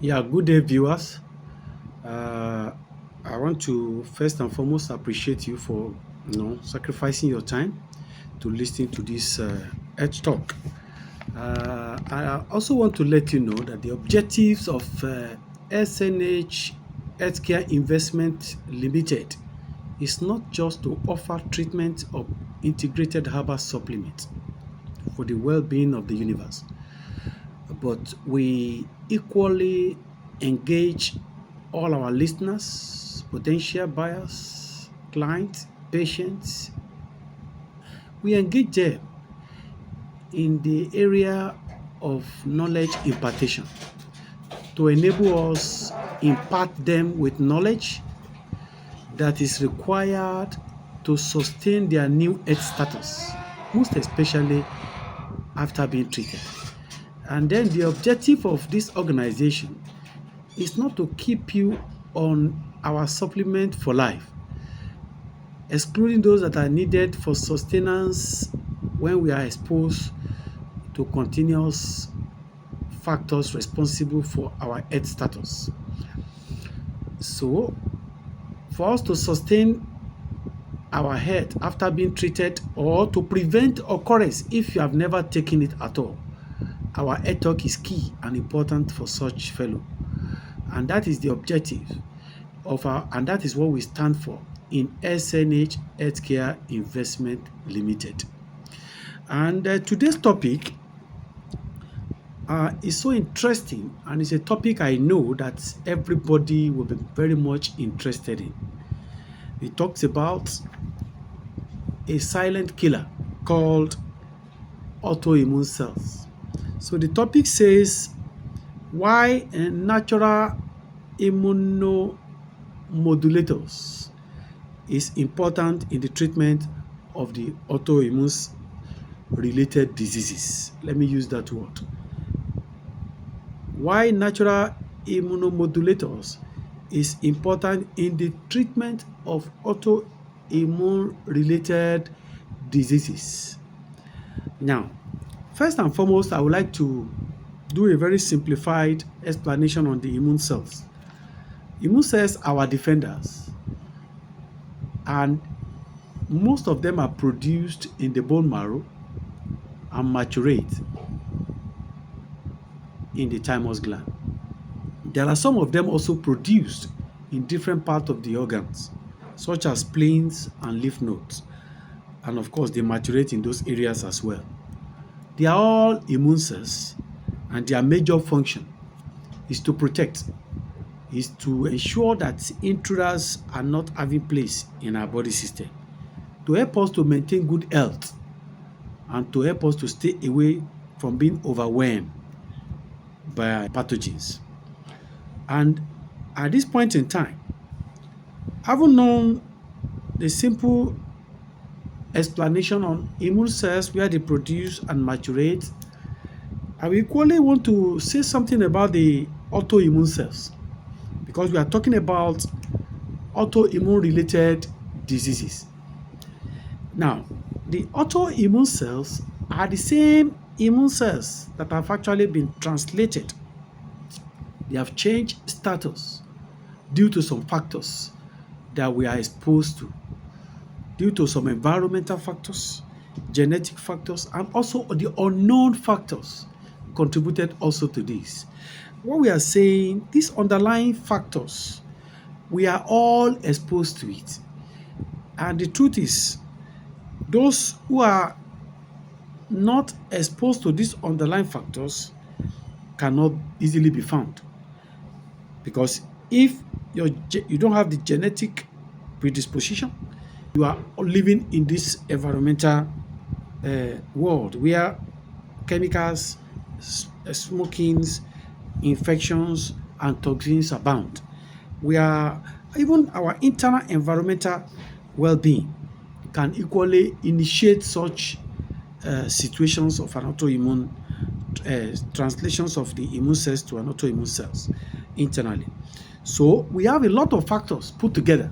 Yeah, good day, viewers. Uh, I want to first and foremost appreciate you for sacrificing your time to listen to this Edge Talk. I also want to let you know that the objectives of SNH Healthcare Investment Limited is not just to offer treatment of integrated herbal supplements for the well-being of the universe, but we equally engage all our listeners, potential buyers, clients, patients. We engage them in the area of knowledge impartation to enable us impart them with knowledge that is required to sustain their new health status, most especially after being treated. And then the objective of this organization is not to keep you on our supplement for life, excluding those that are needed for sustenance when we are exposed to continuous factors responsible for our health status. So, for us to sustain our health after being treated or to prevent occurrence if you have never taken it at all, our health talk is key and important for such fellow. And that is the objective and that is what we stand for in SNH Healthcare Investment Limited. And today's topic is so interesting, and it's a topic I know that everybody will be very much interested in. It talks about a silent killer called autoimmune cells. So the topic says why natural immunomodulators is important in the treatment of the autoimmune related diseases. Let me use that word. Why natural immunomodulators is important in the treatment of autoimmune related diseases. Now, first and foremost, I would like to do a very simplified explanation on the immune cells. Immune cells are our defenders, and most of them are produced in the bone marrow and maturate in the thymus gland. There are some of them also produced in different parts of the organs, such as spleens and lymph nodes, and of course they maturate in those areas as well. They are all immune cells, and their major function is to protect, is to ensure that intruders are not having place in our body system, to help us to maintain good health, and to help us to stay away from being overwhelmed by pathogens. And at this point in time, having known the simple explanation on immune cells, where they produce and maturate, I equally want to say something about the autoimmune cells, because we are talking about autoimmune related diseases. Now, the autoimmune cells are the same immune cells that have actually been translated. They have changed status due to some factors that we are exposed to, due to some environmental factors, genetic factors, and also the unknown factors contributed also to this. What we are saying, these underlying factors, we are all exposed to it. And the truth is, those who are not exposed to these underlying factors cannot easily be found. Because if you don't have the genetic predisposition, you are living in this environmental world where chemicals, smokings, infections, and toxins abound. Even our internal environmental well-being can equally initiate such situations of an autoimmune translations of the immune cells to an autoimmune cells internally. So we have a lot of factors put together.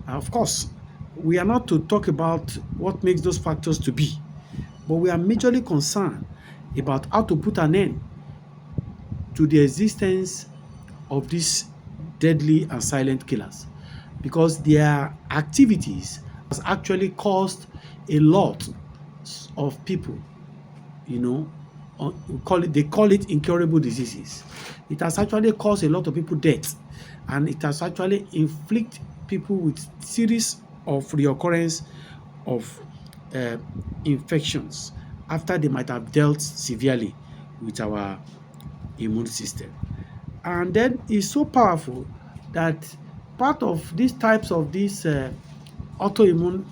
Of course, we are not to talk about what makes those factors to be, but we are majorly concerned about how to put an end to the existence of these deadly and silent killers, because their activities has actually caused a lot of people, you know, they call it incurable diseases. It has actually caused a lot of people death, and it has actually inflict people with series of reoccurrence of uh, infections after they might have dealt severely with our immune system. And then it's so powerful that part of these types of these autoimmune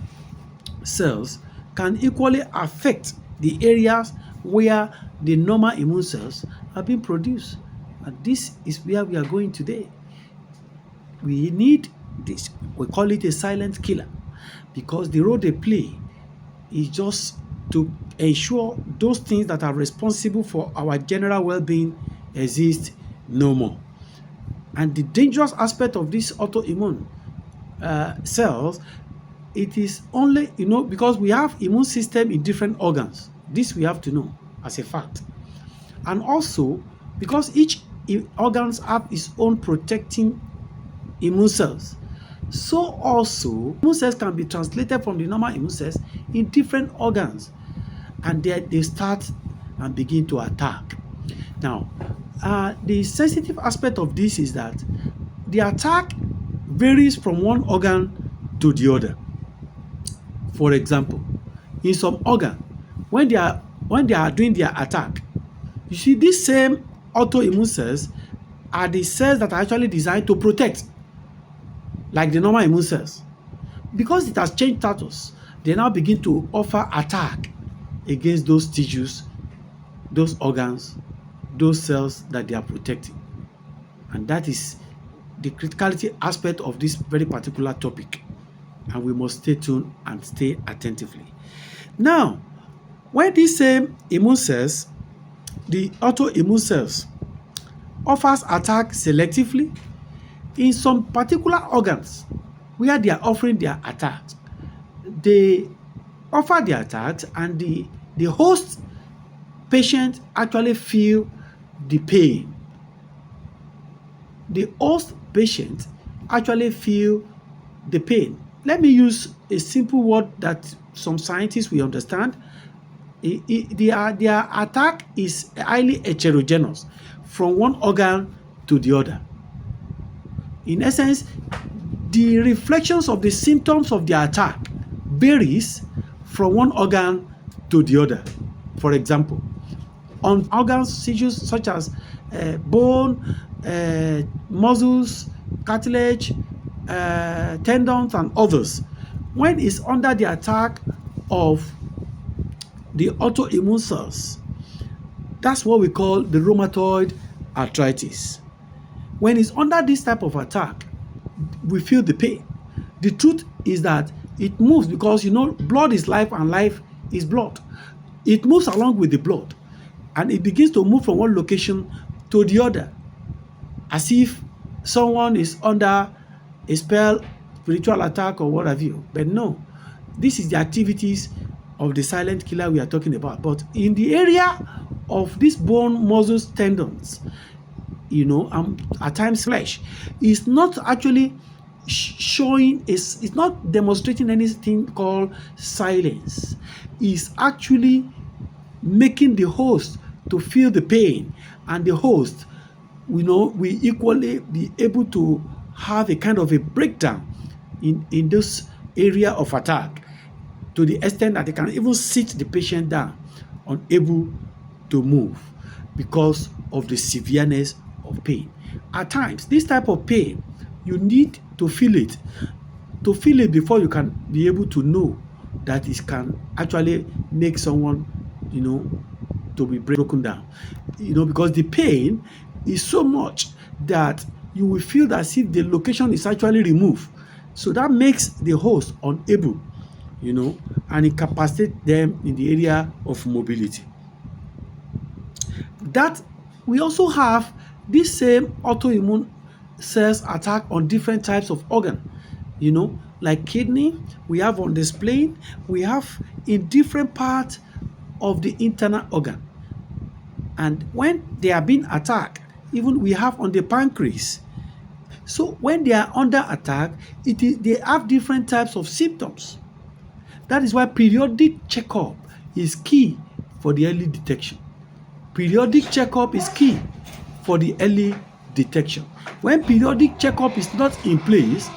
cells can equally affect the areas where the normal immune cells are being produced. And this is where we are going today. We need this, we call it a silent killer, because the role they play is just to ensure those things that are responsible for our general well-being exist no more. And the dangerous aspect of this autoimmune cells, it is only, because we have immune system in different organs. This we have to know as a fact. And also, because each organs have its own protecting immune cells, so also immune cells can be translated from the normal immune cells in different organs, and they start and begin to attack. Now, the sensitive aspect of this is that the attack varies from one organ to the other. For example, in some organ, when they are doing their attack, you see these same autoimmune cells are the cells that are actually designed to protect, like the normal immune cells. Because it has changed status, they now begin to offer attack against those tissues, those organs, those cells that they are protecting. And that is the criticality aspect of this very particular topic. And we must stay tuned and stay attentively. Now, when these same immune cells, the autoimmune cells, offers attack selectively in some particular organs where they are offering their attack, they offer their attacks, and the host patient actually feel the pain. The host patient actually feel the pain. Let me use a simple word that some scientists will understand. Their attack is highly heterogeneous from one organ to the other. In essence, the reflections of the symptoms of the attack varies from one organ to the other. For example, on organs tissues such as bone, muscles, cartilage, tendons, and others, when it's under the attack of the autoimmune cells, that's what we call the rheumatoid arthritis. When it's under this type of attack, we feel the pain. The truth is that it moves, because blood is life and life is blood. It moves along with the blood, and it begins to move from one location to the other, as if someone is under a spell, spiritual attack, or what have you. But no, this is the activities of the silent killer we are talking about. But in the area of these bone, muscles, tendons, at times flesh, is not actually showing, it's not demonstrating anything called silence. It's actually making the host to feel the pain, and the host, we equally be able to have a kind of a breakdown in this area of attack, to the extent that they can even sit the patient down, unable to move because of the severeness of pain. At times, this type of pain, you need to feel it. To feel it before you can be able to know that it can actually make someone, to be broken down. Because the pain is so much that you will feel as if the location is actually removed. So that makes the host unable, and incapacitates them in the area of mobility. That we also have this same autoimmune cells attack on different types of organ, like kidney, we have on the spleen, we have in different parts of the internal organ. And when they are being attacked, even we have on the pancreas. So when they are under attack, they have different types of symptoms. That is why periodic checkup is key for the early detection. Periodic checkup is key for the early detection. When periodic checkup is not in place,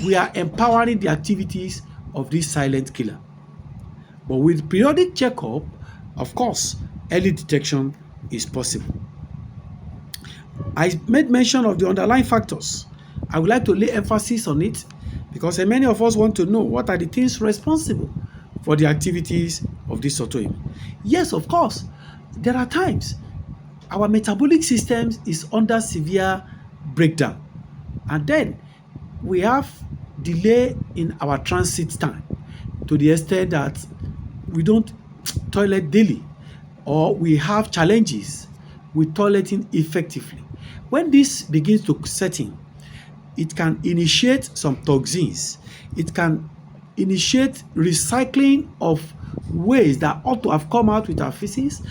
we are empowering the activities of this silent killer. But with periodic checkup, of course, early detection is possible. I made mention of the underlying factors. I would like to lay emphasis on it because many of us want to know what are the things responsible for the activities of this autoimmune. Yes, of course, there are times our metabolic system is under severe breakdown, and then we have delay in our transit time to the extent that we don't toilet daily, or we have challenges with toileting effectively. When this begins to set in, it can initiate some toxins. It can initiate recycling of waste that ought to have come out with our feces,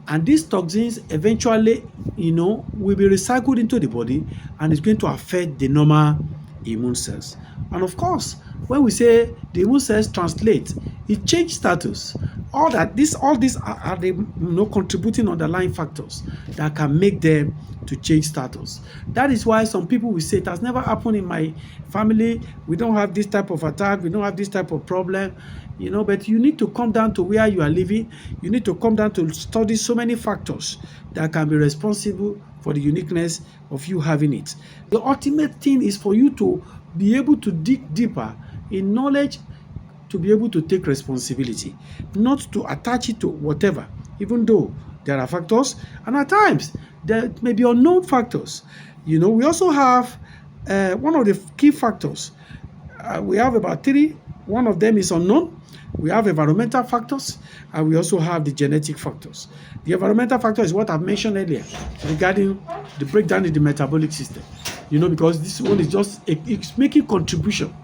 and these toxins eventually, will be recycled into the body, and it's going to affect the normal immune cells. And of course, when we say the immune cells translate, it changes status. All these are the contributing underlying factors that can make them to change status. That is why some people will say it has never happened in my family. We don't have this type of attack. We don't have this type of problem. But you need to come down to where you are living. You need to come down to study so many factors that can be responsible for the uniqueness of you having it. The ultimate thing is for you to be able to dig deeper in knowledge, to be able to take responsibility, not to attach it to whatever, even though there are factors, and at times there may be unknown factors. We also have one of the key factors. We have about 3. One of them is unknown. We have environmental factors, and we also have the genetic factors. The environmental factor is what I've mentioned earlier regarding the breakdown in the metabolic system. Because this one is just it's making contribution.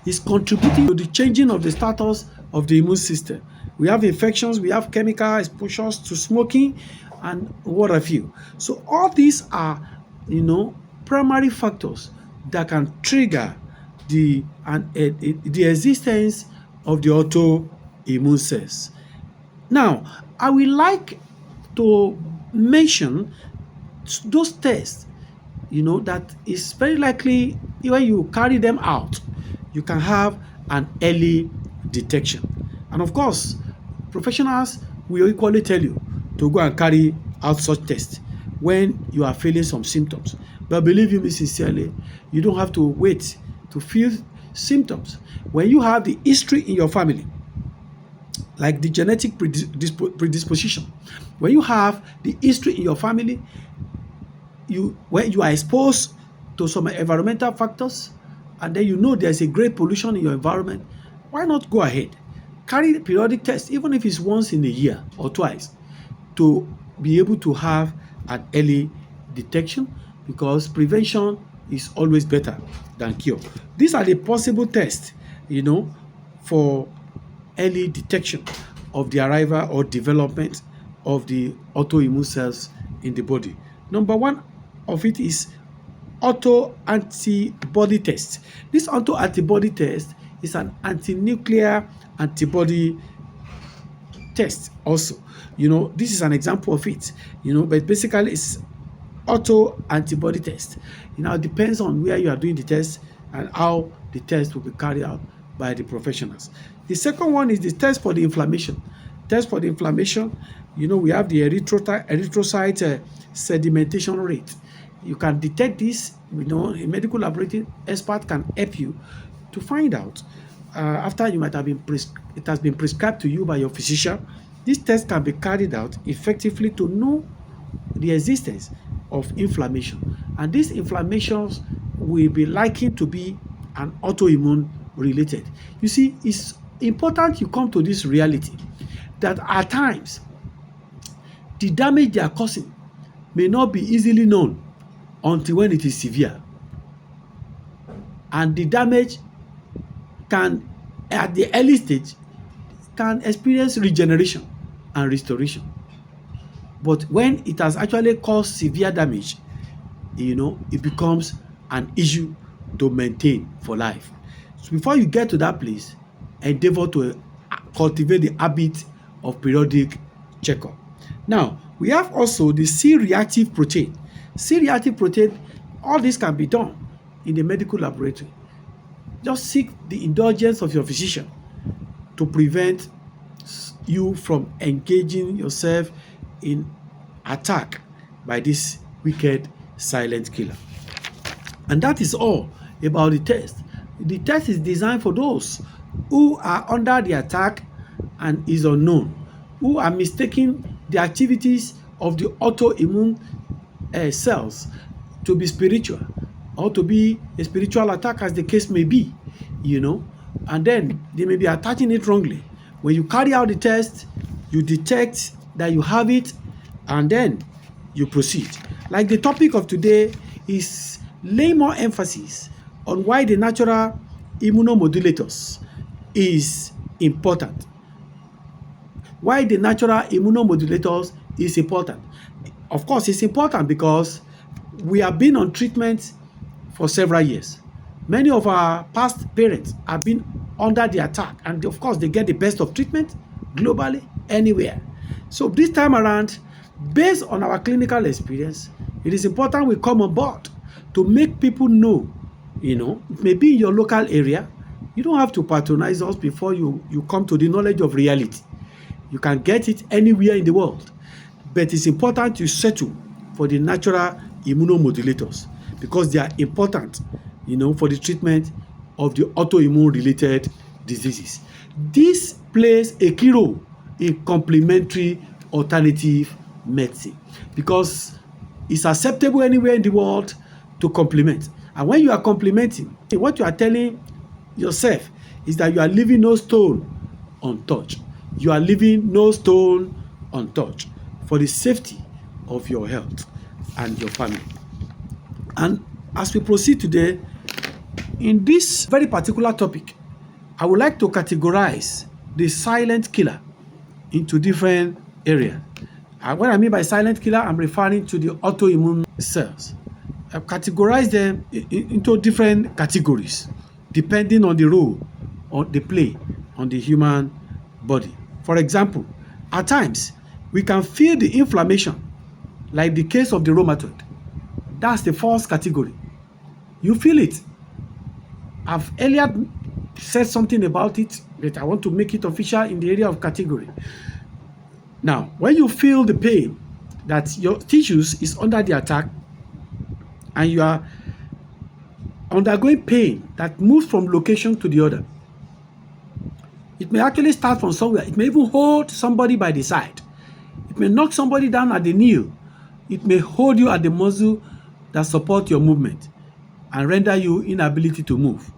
It's contributing to the changing of the status of the immune system. We have infections, we have chemical exposures to smoking, and what have you. So all these are, primary factors that can trigger the existence of the autoimmune cells. Now, I would like to mention those tests, that is very likely when you carry them out, you can have an early detection. And of course, professionals will equally tell you to go and carry out such tests when you are feeling some symptoms. But believe me sincerely, you don't have to wait to feel symptoms. When you have the history in your family, like the genetic predisposition, when you have the history in your family, when you are exposed to some environmental factors, and then there's a great pollution in your environment, why not go ahead? Carry the periodic test, even if it's once in a year or twice, to be able to have an early detection, because prevention is always better than cure. These are the possible tests, for early detection of the arrival or development of the autoimmune cells in the body. Number one of it is auto-antibody test. This auto-antibody test is an anti-nuclear antibody test also. This is an example of it, but basically it's auto-antibody test. It depends on where you are doing the test and how the test will be carried out by the professionals. The second one is the test for the inflammation. Test for the inflammation, we have the erythrocyte sedimentation rate. You can detect this, a medical laboratory expert can help you to find out after it has been prescribed to you by your physician. This test can be carried out effectively to know the existence of inflammation, and these inflammations will be likely to be an autoimmune related. You see, it's important you come to this reality that at times the damage they are causing may not be easily known until when it is severe, and the damage can, at the early stage, can experience regeneration and restoration. But when it has actually caused severe damage, it becomes an issue to maintain for life. So before you get to that place, endeavor to cultivate the habit of periodic checkup. Now, we have also the C-reactive protein. C-reactive protein, all this can be done in the medical laboratory. Just seek the indulgence of your physician to prevent you from engaging yourself in attack by this wicked silent killer. And that is all about the test. The test is designed for those who are under the attack and is unknown, who are mistaking the activities of the autoimmune cells to be spiritual or to be a spiritual attack, as the case may be, and then they may be attaching it wrongly. When you carry out the test, you detect that you have it, and then you proceed. Like the topic of today is lay more emphasis on why the natural immunomodulators is important. Why the natural immunomodulators is important. Of course, it's important because we have been on treatment for several years. Many of our past parents have been under the attack, and of course, they get the best of treatment globally, anywhere. So this time around, based on our clinical experience, it is important we come on board to make people know, maybe in your local area, you don't have to patronize us before you come to the knowledge of reality. You can get it anywhere in the world. But it's important to settle for the natural immunomodulators because they are important, for the treatment of the autoimmune-related diseases. This plays a key role in complementary alternative medicine because it's acceptable anywhere in the world to complement. And when you are complementing, what you are telling yourself is that you are leaving no stone untouched. You are leaving no stone untouched for the safety of your health and your family. And as we proceed today, in this very particular topic, I would like to categorize the silent killer into different areas. What I mean by silent killer, I'm referring to the autoimmune cells. I've categorized them into different categories depending on the role they play on the human body. For example, at times, we can feel the inflammation, like the case of the rheumatoid. That's the first category. You feel it. I've earlier said something about it, but I want to make it official in the area of category. Now, when you feel the pain that your tissues is under the attack and you are undergoing pain that moves from location to the other, it may actually start from somewhere. It may even hold somebody by the side. It may knock somebody down at the knee. It may hold you at the muscle that support your movement and render you inability to move.